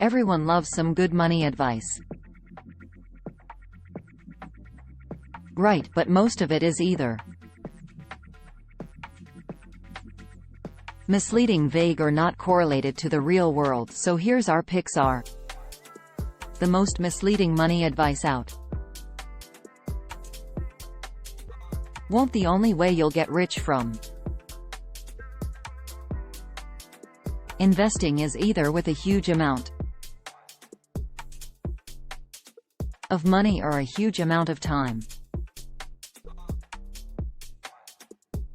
Everyone loves some good money advice. Right, but most of it is either misleading, vague, or not correlated to the real world. So here's our picks are the most misleading money advice out. Won't the only way you'll get rich from investing is either with a huge amount of money or a huge amount of time.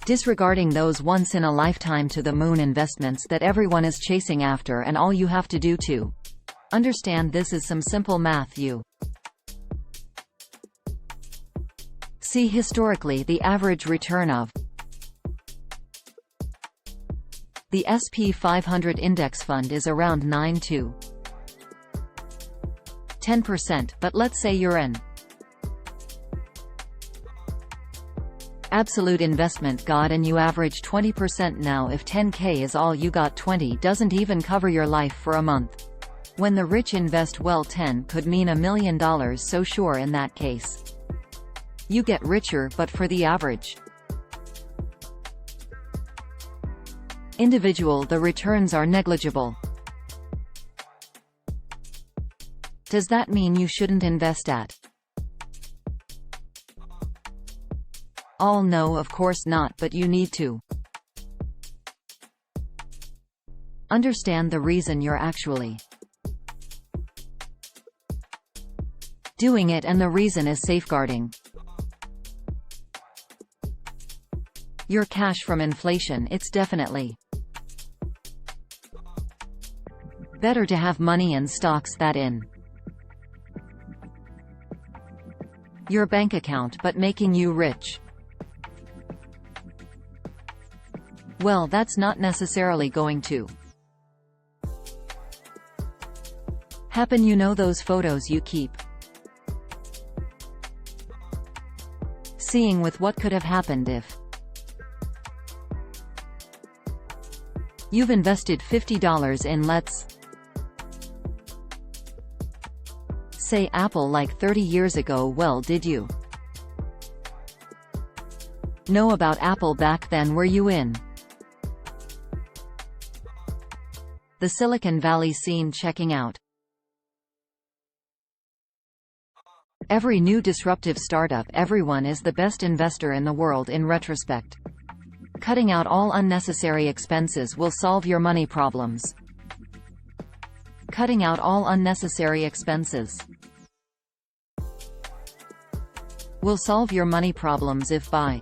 Disregarding those once-in-a-lifetime to-the-moon investments that everyone is chasing after, and all you have to do to understand this is some simple math. You see, historically, the average return of the S&P 500 index fund is around 9 to 10%, but let's say you're an absolute investment god and you average 20%. Now if 10K is all you got, 20 doesn't even cover your life for a month. When the rich invest well, 10 could mean $1 million. So sure, in that case you get richer, but for the average individual the returns are negligible. Does that mean you shouldn't invest at all? No, of course not, but you need to understand the reason you're actually doing it, and the reason is safeguarding your cash from inflation. It's definitely better to have money in stocks that in your bank account but making you rich. Well, that's not necessarily going to happen. You know those photos you keep seeing with what could have happened if you've invested $50 in, let's say, Apple like 30 years ago. Well, did you know about Apple back then? Were you in the Silicon Valley scene checking out every new disruptive startup? Everyone is the best investor in the world in retrospect. Cutting out all unnecessary expenses will solve your money problems. Cutting out all unnecessary expenses will solve your money problems. If by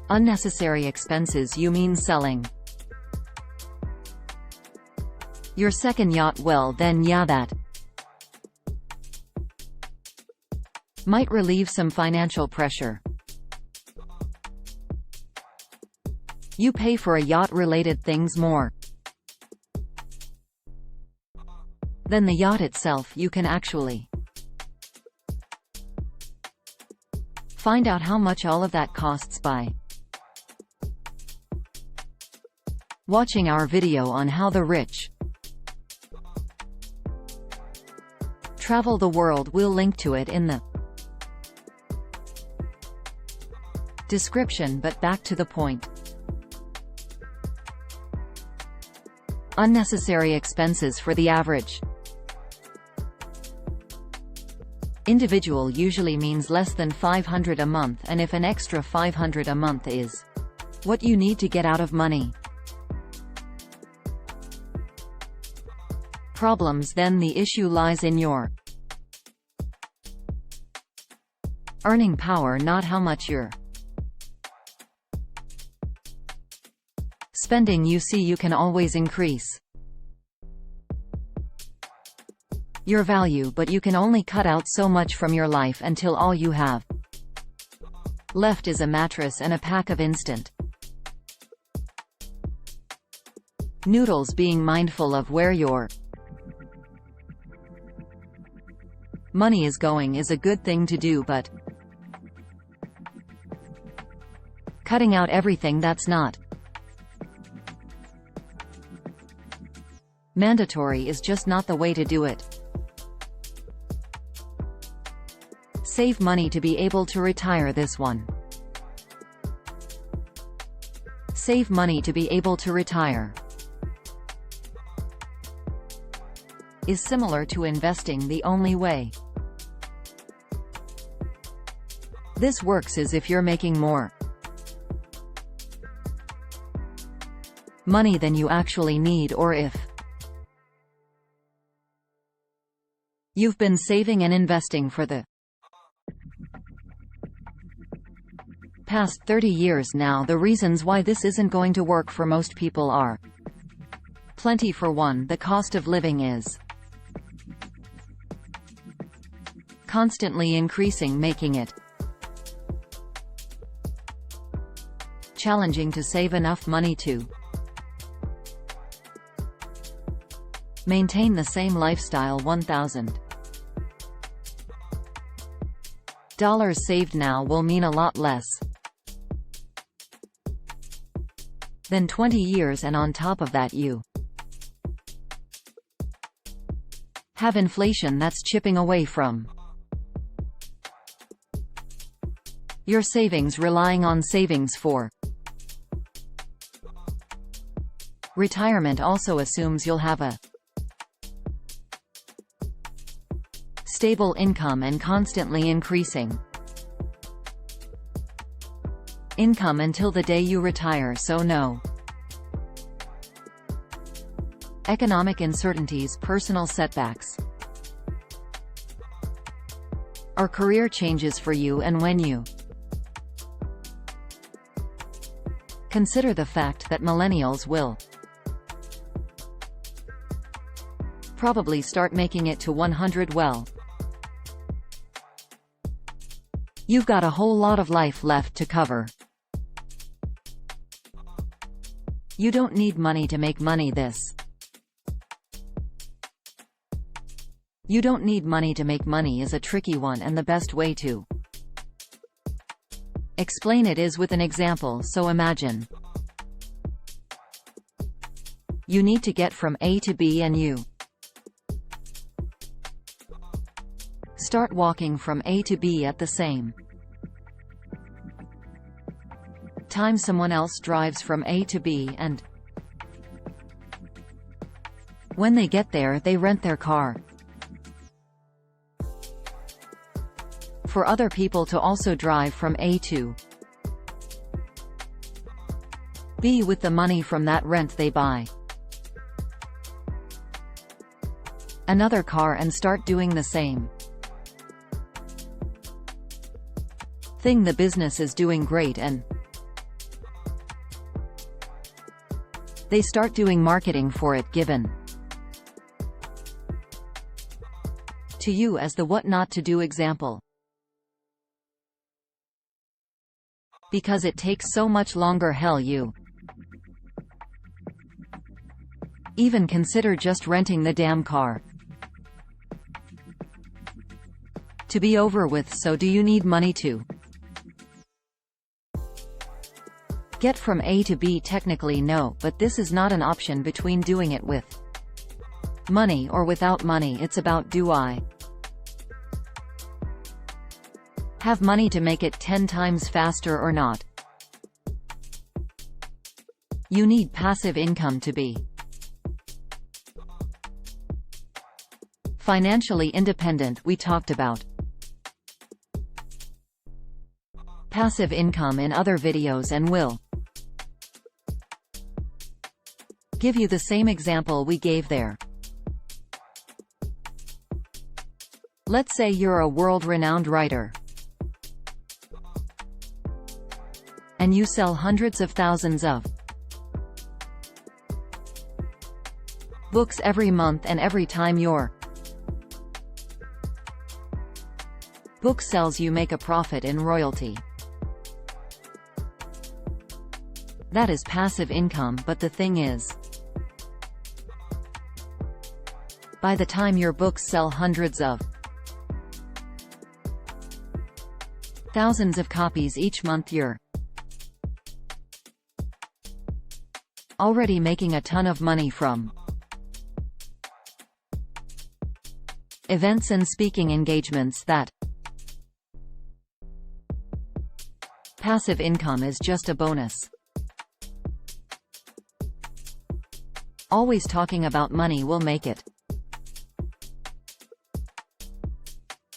unnecessary expenses you mean selling your second yacht, well then yeah, that might relieve some financial pressure. You pay for a yacht-related things more than the yacht itself. You can actually find out how much all of that costs by watching our video on how the rich travel the world. We'll link to it in the description, but back to the point. Unnecessary expenses for the average individual usually means less than $500 a month, and if an extra $500 a month is what you need to get out of money problems, then the issue lies in your earning power, not how much you're spending. You see, you can always increase your value, but you can only cut out so much from your life until all you have left is a mattress and a pack of instant noodles. Being mindful of where your money is going is a good thing to do, but cutting out everything that's not Mandatory is just not the way to do it. Save money to be able to retire. This one. Save money to be able to retire is similar to investing the only way. This works as if you're making more money than you actually need, or if you've been saving and investing for the past 30 years now. The reasons why this isn't going to work for most people are plenty. For one, the cost of living is constantly increasing, making it challenging to save enough money to maintain the same lifestyle. $1,000 saved now will mean a lot less than 20 years, and on top of that you have inflation that's chipping away from your savings, relying on savings for retirement also assumes you'll have a stable income and constantly increasing income until the day you retire. So no economic uncertainties, personal setbacks, or career changes for you. And when you consider the fact that millennials will probably start making it to 100, well, you've got a whole lot of life left to cover. You don't need money to make money. You don't need money to make money is a tricky one, and the best way to explain it is with an example. So imagine you need to get from A to B, and you start walking from A to B at the same time someone else drives from A to B, and when they get there they rent their car for other people to also drive from A to B. With the money from that rent they buy another car and start doing the same thing. The business is doing great, and they start doing marketing for it, given to you as the what not to do example. Because it takes so much longer. Hell, you even consider just renting the damn car to be over with. So do you need money to get from A to B? Technically no, but this is not an option between doing it with money or without money. It's about, do I have money to make it 10 times faster or not? You need passive income to be financially independent. We talked about passive income in other videos, and will give you the same example we gave there. Let's say you're a world-renowned writer and you sell hundreds of thousands of books every month, and every time your book sells you make a profit in royalty. That is passive income, but the thing is, by the time your books sell hundreds of thousands of copies each month, you're already making a ton of money from events and speaking engagements that. Passive income is just a bonus. Always talking about money will make it.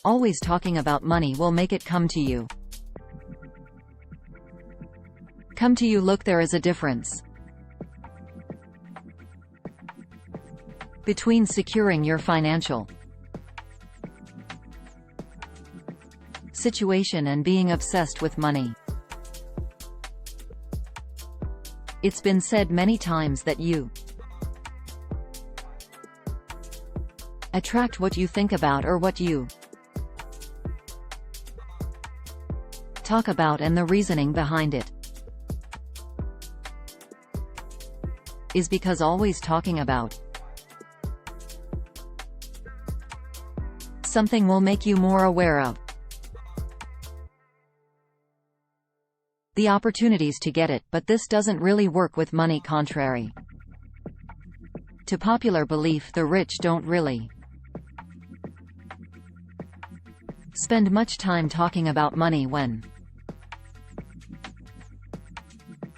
Always talking about money will make it come to you. Come to you. Look, there is a difference between securing your financial situation and being obsessed with money. It's been said many times that you attract what you think about or what you talk about, and the reasoning behind it is because always talking about something will make you more aware of the opportunities to get it, but this doesn't really work with money. Contrary to popular belief, the rich don't really spend much time talking about money when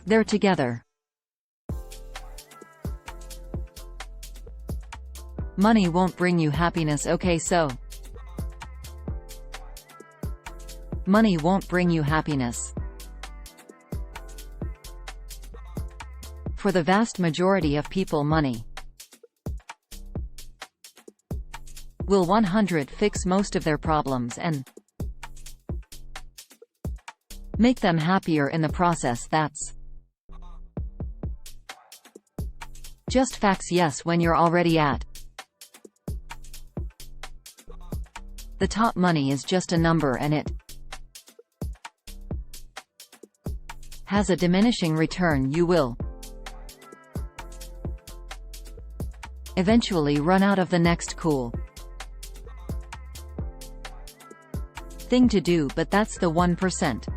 they're together. Money won't bring you happiness. Okay, so money won't bring you happiness. For the vast majority of people, money will 100% fix most of their problems and make them happier in the process. That's just facts. Yes, when you're already at the top, money is just a number and it has a diminishing return. You will eventually run out of the next cool thing to do, but that's the 1%.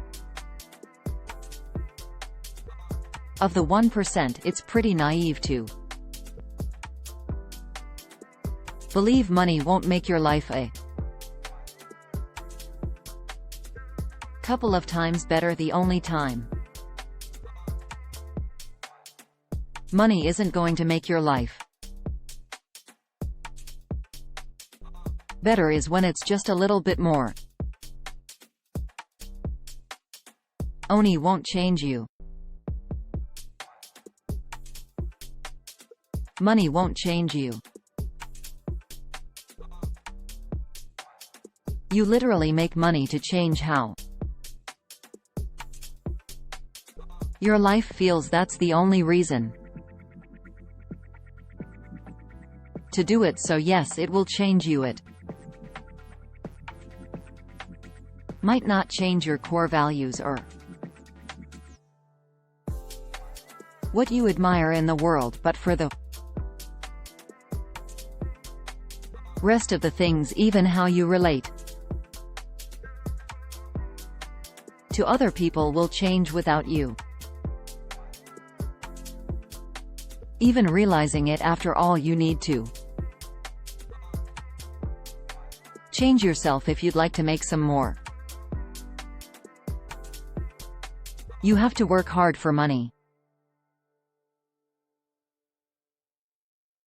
Of the 1%, it's pretty naive to believe money won't make your life a couple of times better. The only time money isn't going to make your life better is when it's just a little bit more. Money won't change you. Money won't change you. You literally make money to change how your life feels. That's the only reason to do it. So yes, it will change you. It might not change your core values or what you admire in the world, but for the rest of the things, even how you relate to other people, will change without you even realizing it. After all, you need to change yourself if you'd like to make some more. You have to work hard for money.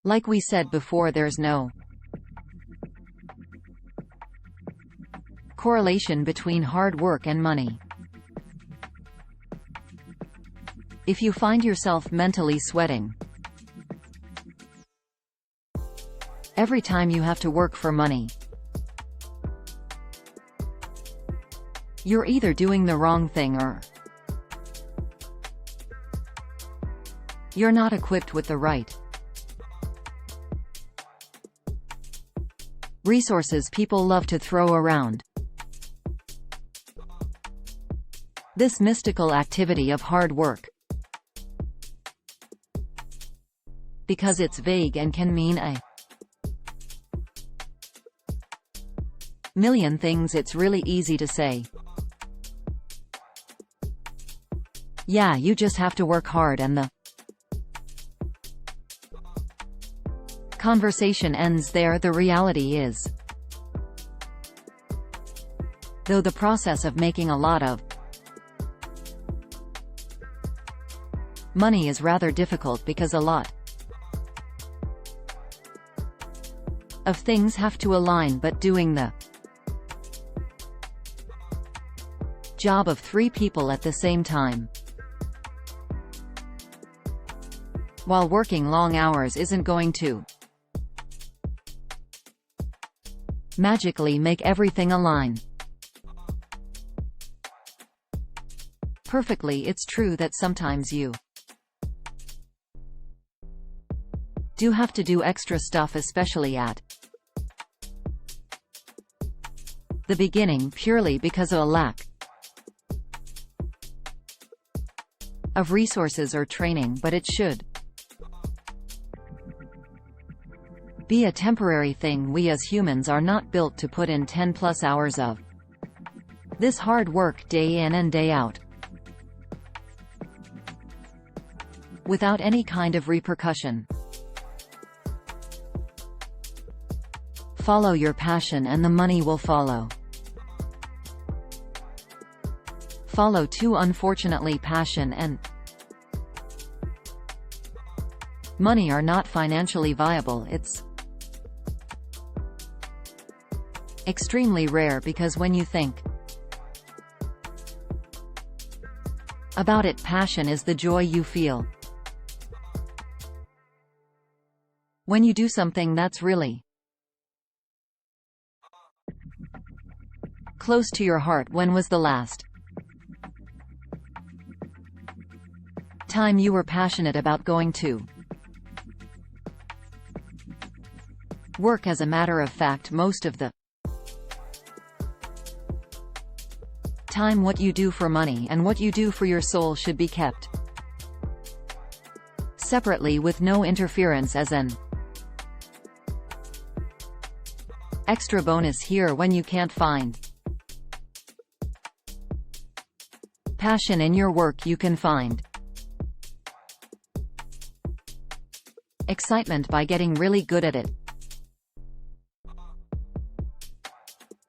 Like we said before, there's no correlation between hard work and money. If you find yourself mentally sweating every time you have to work for money, you're either doing the wrong thing or you're not equipped with the right resources people love to throw around. This mystical activity of hard work, because it's vague and can mean a million things. It's really easy to say, yeah, you just have to work hard, and the conversation ends there. The reality is, Though the process of making a lot of money is rather difficult because a lot of things have to align, but doing the job of 3 people at the same time while working long hours isn't going to magically make everything align perfectly. It's true that sometimes you do have to do extra stuff, especially at the beginning, purely because of a lack of resources or training, but it should be a temporary thing. We as humans are not built to put in 10+ hours of this hard work day in and day out without any kind of repercussion. Follow your passion and the money will follow. Follow too. Unfortunately, passion and money are not financially viable. It's extremely rare, because when you think about it, passion is the joy you feel when you do something that's really close to your heart. When was the last time you were passionate about going to work? As a matter of fact, most of the time, what you do for money and what you do for your soul should be kept separately, with no interference, as an extra bonus here. When you can't find passion in your work, you can find excitement by getting really good at it.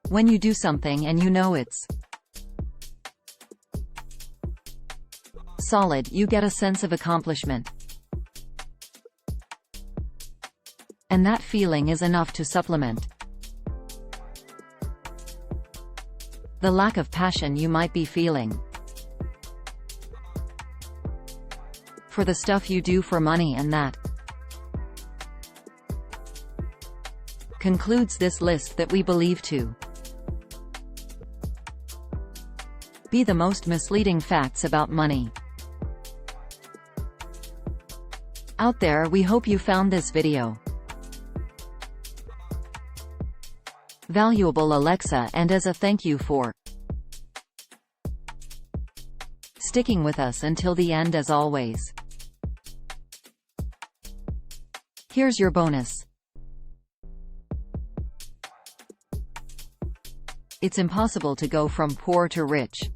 When you do something and you know it's solid, you get a sense of accomplishment, and that feeling is enough to supplement the lack of passion you might be feeling for the stuff you do for money. And that concludes this list that we believe to be the most misleading facts about money out there. We hope you found this video valuable, Alexa, and as a thank you for sticking with us until the end, as always, here's your bonus. It's impossible to go from poor to rich.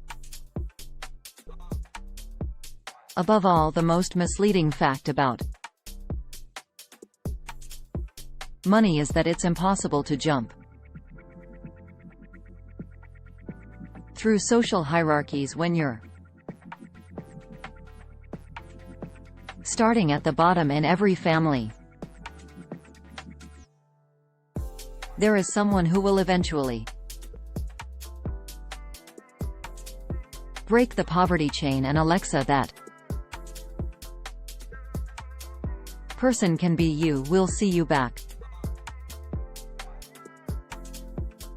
Above all, the most misleading fact about money is that it's impossible to jump through social hierarchies when you're starting at the bottom. In every family, there is someone who will eventually break the poverty chain, and Alexa, that person can be you. We'll see you back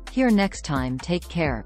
here next time. Take care.